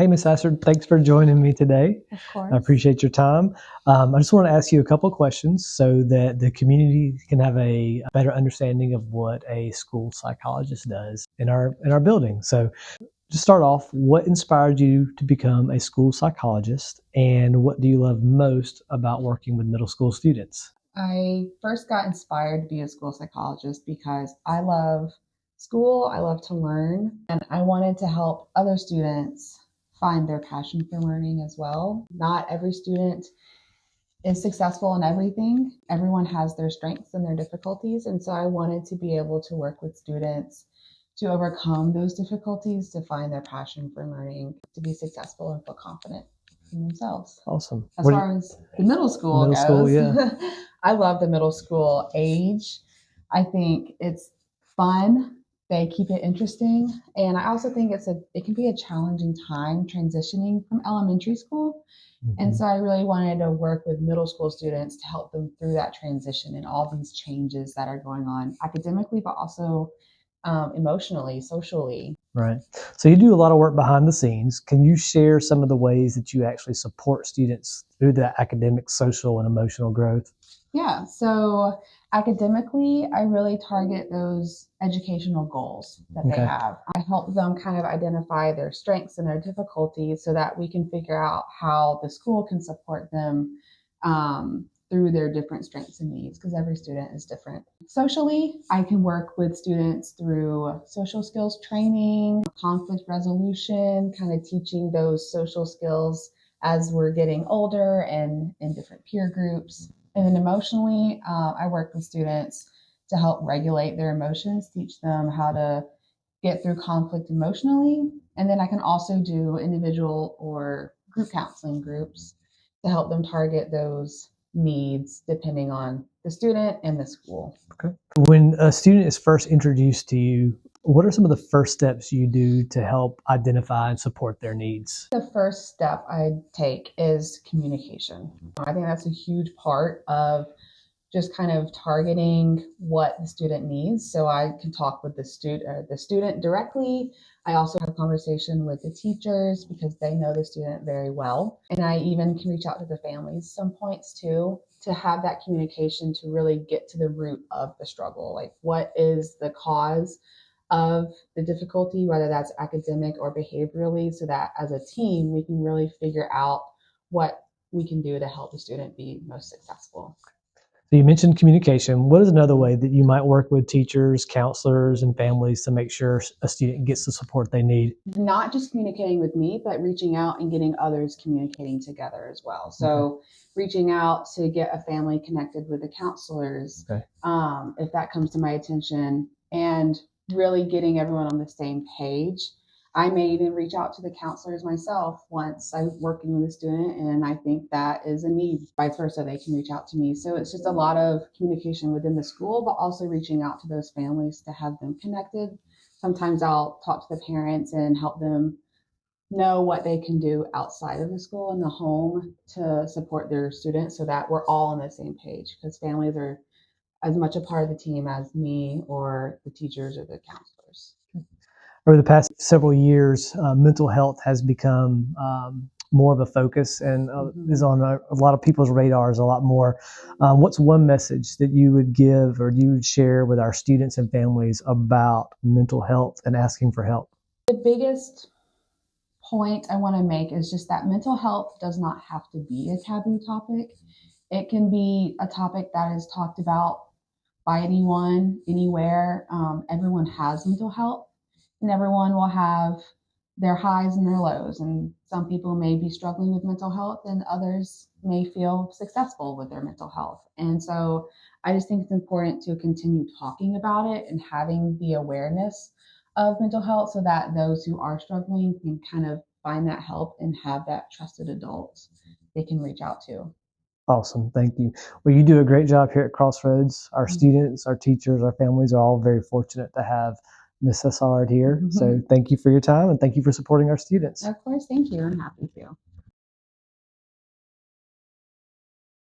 Hey, Miss Asher, thanks for joining me today. Of I course. appreciate your time. I just want to ask you a couple of questions so that the community can have a better understanding of what a school psychologist does in our building. So, to start off, what inspired you to become a school psychologist, and what do you love most about working with middle school students? I first got inspired to be a school psychologist because I love school, I love to learn, and I wanted to help other students find their passion for learning as well. Not every student is successful in everything. Everyone has their strengths and their difficulties, and so I wanted to be able to work with students to overcome those difficulties, to find their passion for learning, to be successful and feel confident in themselves. Awesome. As far as the middle school Middle school, goes, yeah. I love the middle school age. I think it's fun. They keep it interesting, and I also think it can be a challenging time transitioning from elementary school. And so I really wanted to work with middle school students to help them through that transition and all these changes that are going on academically, but also emotionally, socially. Right. So you do a lot of work behind the scenes. Can you share some of the ways that you actually support students through the academic, social, and emotional growth? Yeah, so academically, I really target those educational goals that they Okay. have. I help them kind of identify their strengths and their difficulties so that we can figure out how the school can support them through their different strengths and needs because every student is different. Socially, I can work with students through social skills training, conflict resolution, kind of teaching those social skills as we're getting older and in different peer groups. And then emotionally, I work with students to help regulate their emotions, teach them how to get through conflict emotionally. And then I can also do individual or group counseling groups to help them target those needs depending on the student and the school. Okay. When a student is first introduced to you, what are some of the first steps you do to help identify and support their needs? The first step I take is communication. I think that's a huge part of just kind of targeting what the student needs. So I can talk with the student directly. I also have a conversation with the teachers because they know the student very well. And I even can reach out to the families some points too to have that communication to really get to the root of the struggle. Like what is the cause of the difficulty, whether that's academic or behaviorally, so that as a team we can really figure out what we can do to help the student be most successful. So you mentioned communication. What is another way that you might work with teachers, counselors, and families to make sure a student gets the support they need? Not just communicating with me, but reaching out and getting others communicating together as well. So, Okay. reaching out to get a family connected with the counselors, Okay. if that comes to my attention, and really getting everyone on the same page. I may even reach out to the counselors myself once I'm working with a student and I think that is a need. Vice versa, they can reach out to me. So it's just a lot of communication within the school, but also reaching out to those families to have them connected. Sometimes I'll talk to the parents and help them know what they can do outside of the school in the home to support their students so that we're all on the same page because families are as much a part of the team as me or the teachers or the counselors. Over the past several years, mental health has become more of a focus and is on a lot of people's radars a lot more. What's one message that you would give or you would share with our students and families about mental health and asking for help? The biggest point I want to make is just that mental health does not have to be a taboo topic. It can be a topic that is talked about by anyone, anywhere. Everyone has mental health, and everyone will have their highs and their lows. And some people may be struggling with mental health, and others may feel successful with their mental health. And so I just think it's important to continue talking about it and having the awareness of mental health so that those who are struggling can kind of find that help and have that trusted adult they can reach out to. Awesome. Thank you. Well, you do a great job here at Crossroads. Our students, our teachers, our families are all very fortunate to have Miss Essard here. So thank you for your time and thank you for supporting our students. Of course, thank you. I'm happy to.